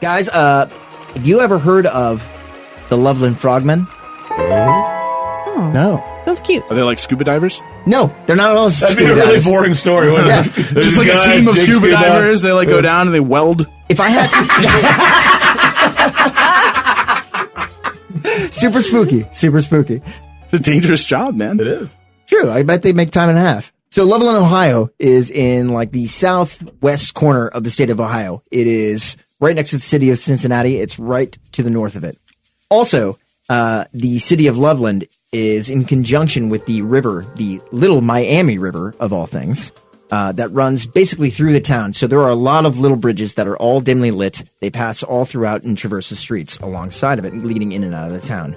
Guys, have you ever heard of the Loveland Frogmen? Oh. No. That's cute. Are they like scuba divers? No, they're not at all That'd be scuba a really divers. boring story, wouldn't Yeah. it? Just like a team of scuba divers. They like go down and they weld. If I had... Super spooky. Super spooky. It's a dangerous job, man. It is. True, I bet they make time and a half. So Loveland, Ohio is in like the southwest corner of the state of Ohio. It is right next to the city of Cincinnati. It's right to the north of it. Also, the city of Loveland is in conjunction with the river, the Little Miami River, of all things, that runs basically through the town. So there are a lot of little bridges that are all dimly lit. They pass all throughout and traverse the streets alongside of it, leading in and out of the town.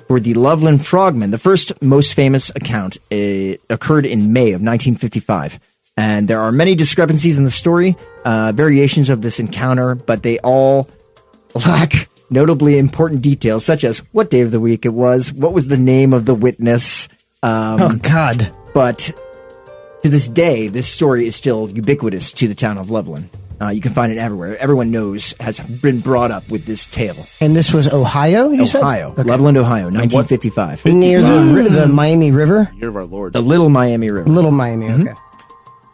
For the Loveland Frogmen, the first most famous account occurred in May of 1955. And there are many discrepancies in the story, variations of this encounter, but they all lack notably important details, such as what day of the week it was, what was the name of the witness. Oh, God. But to this day, this story is still ubiquitous to the town of Loveland. You can find it everywhere. Everyone knows, has been brought up with this tale. And this was Ohio, you said? Ohio. Okay. Loveland, Ohio, 1955. Near the Miami River? Year of our Lord. The Little Miami River. Little Miami, okay.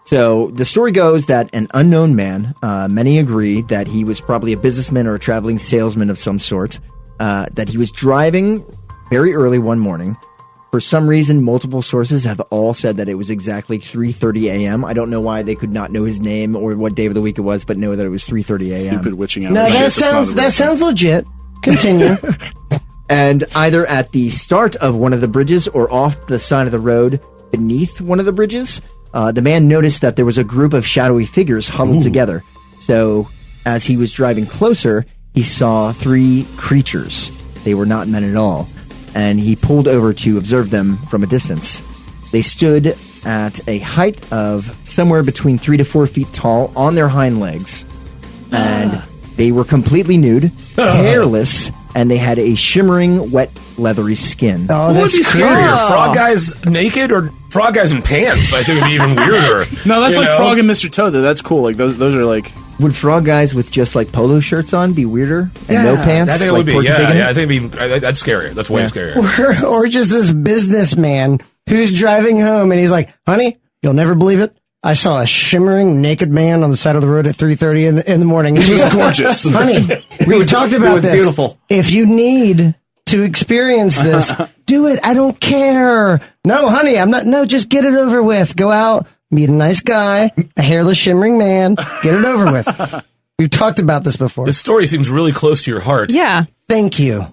So the story goes that an unknown man, many agree that he was probably a businessman or a traveling salesman of some sort, that he was driving very early one morning. For some reason, multiple sources have all said that it was exactly 3:30 a.m. I don't know why they could not know his name or what day of the week it was, but know that it was 3:30 a.m. Stupid witching hour. No, shit. that sounds legit. Continue. And either at the start of one of the bridges or off the side of the road beneath one of the bridges, the man noticed that there was a group of shadowy figures huddled together. So as he was driving closer, he saw 3 creatures. They were not men at all. And he pulled over to observe them from a distance. They stood at a height of somewhere between 3 to 4 feet tall on their hind legs. And they were completely nude, hairless, and they had a shimmering, wet, leathery skin. Oh, What would that's be creepy. scarier? Frog guys naked or frog guys in pants? I think it'd be even weirder. No, that's You like know? Frog and Mr. Toad, though. That's cool. Like, those are like... Would frog guys with just like polo shirts on be weirder? And no pants? I think it like would be. Porky Yeah, Pig? yeah. I think it'd be, that's scarier. That's way scarier. Or just this businessman who's driving home and he's like, honey, you'll never believe it. I saw a shimmering naked man on the side of the road at 3:30 in the morning. He was gorgeous. Honey, we've talked about was this. beautiful. If you need to experience this, do it. I don't care. No, honey, I'm not. No, just get it over with. Go out, meet a nice guy, a hairless shimmering man. Get it over with. We've talked about this before. This story seems really close to your heart. Yeah. Thank you.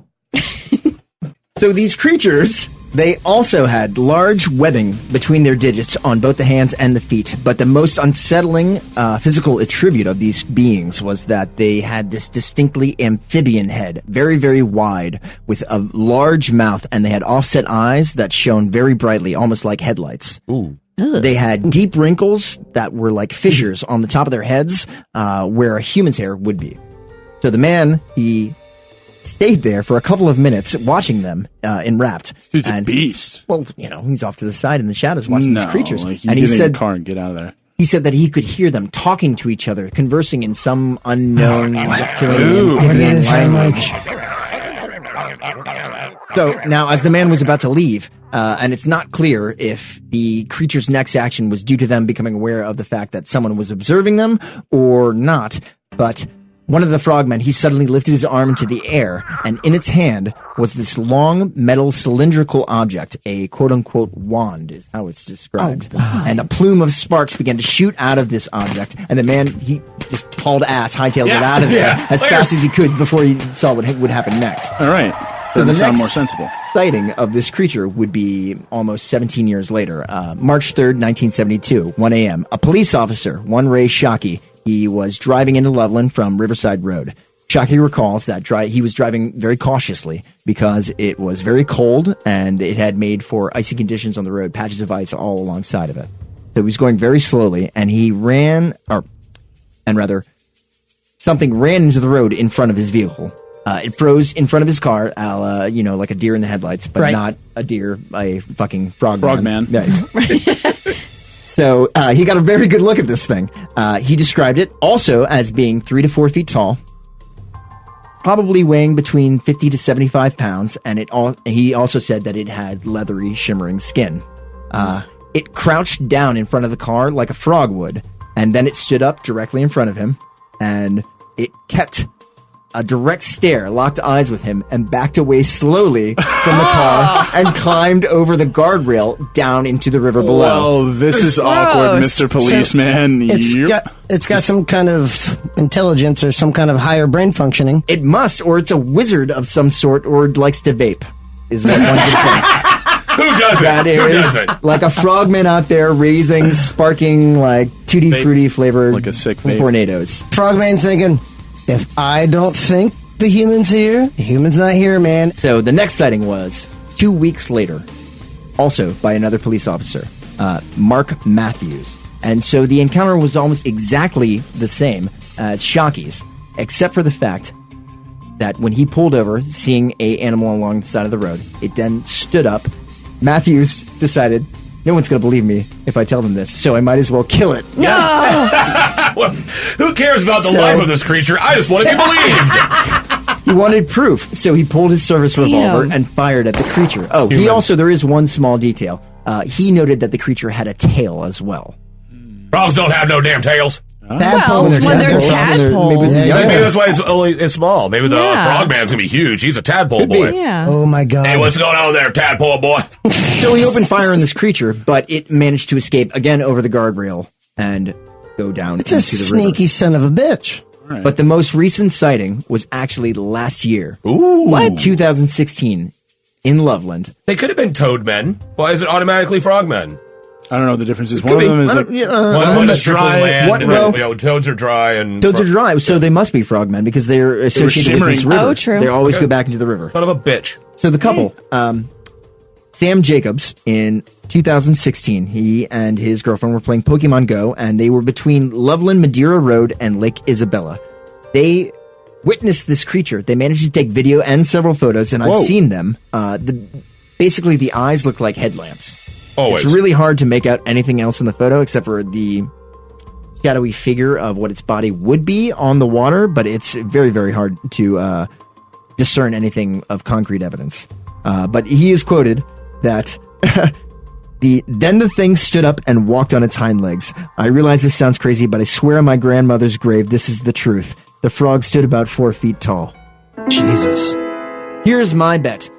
So these creatures, they also had large webbing between their digits on both the hands and the feet. But the most unsettling physical attribute of these beings was that they had this distinctly amphibian head, very, very wide, with a large mouth, and they had offset eyes that shone very brightly, almost like headlights. Ooh. They had deep wrinkles that were like fissures on the top of their heads, where a human's hair would be. So the man, he stayed there for a couple of minutes watching them, enwrapped. Dude's a beast. Well, you know, he's off to the side in the shadows watching these creatures. Like, And he he get in said, your car and get out of there. he said that he could hear them talking to each other, conversing in some unknown reptilian Ooh. amphibian language. So now, as the man was about to leave, and it's not clear if the creature's next action was due to them becoming aware of the fact that someone was observing them or not, but one of the frogmen, he suddenly lifted his arm into the air, and in its hand was this long metal cylindrical object, a quote-unquote wand is how it's described. And a plume of sparks began to shoot out of this object, and the man, he just hauled ass, hightailed it out of there as fast as he could before he saw what would happen next. All right. So the sound next more sensible. sighting of this creature would be almost 17 years later, March 3rd, 1972, 1 a.m. A police officer, one Ray Shockey, he was driving into Loveland from Riverside Road. Shockey recalls that he was driving very cautiously because it was very cold and it had made for icy conditions on the road, patches of ice all alongside of it. So he was going very slowly, and something ran into the road in front of his vehicle. It froze in front of his car, like a deer in the headlights, but Right. not a deer, a fucking frog Frogman. man. Yeah. So he got a very good look at this thing. He described it also as being 3 to 4 feet tall, probably weighing between 50 to 75 pounds, and he also said that it had leathery, shimmering skin. It crouched down in front of the car like a frog would, and then it stood up directly in front of him, and it kept a direct stare, locked eyes with him, and backed away slowly from the car and climbed over the guardrail down into the river below. Oh, this is awkward, Mr. Policeman. It's got some kind of intelligence or some kind of higher brain functioning. It must, or it's a wizard of some sort, or likes to vape, is what one could think. Who does it? That Who is does it? like a frogman out there raising, sparking, like, tutti frutti flavored Like a sick vape. tornadoes. Frogman's thinking, if I don't think the human's here, the human's not here, man. So the next sighting was 2 weeks later, also by another police officer, Mark Matthews. And so the encounter was almost exactly the same as Shocky's, except for the fact that when he pulled over, seeing a animal along the side of the road, it then stood up. Matthews decided, no one's going to believe me if I tell them this, so I might as well kill it. Well, who cares about the life of this creature? I just want to be believed. He wanted proof, so he pulled his service revolver and fired at the creature. Oh, there is one small detail. He noted that the creature had a tail as well. Frogs don't have no damn tails. Tadpole Well, when they're tadpoles. tadpoles. Maybe that's why it's small. Maybe the frogman's gonna be huge. He's a tadpole boy. Yeah. Oh my god. Hey, what's going on there, tadpole boy? So he opened fire on this creature, but it managed to escape again over the guardrail and go down It's a into the river. sneaky son of a bitch. But the most recent sighting was actually last year. Ooh. What? 2016 in Loveland. They could have been toadmen. Why is it automatically frogmen? I don't know what the difference is. One of them is like One is strictly dry. land, and toads are dry, and Toads are dry, so they must be frogmen because they're associated with this shimmering. river. Oh, true. They always Okay. go back into the river. son of a bitch. So the couple, Sam Jacobs, in 2016, he and his girlfriend were playing Pokemon Go, and they were between Loveland Madeira Road and Lake Isabella. They witnessed this creature. They managed to take video and several photos, and I've seen them. Basically, the eyes look like headlamps. Always. It's really hard to make out anything else in the photo except for the shadowy figure of what its body would be on the water, but it's very, very hard to discern anything of concrete evidence. But he is quoted that then the thing stood up and walked on its hind legs. I realize this sounds crazy, but I swear on my grandmother's grave, this is the truth. The frog stood about 4 feet tall. Jesus. Here's my bet.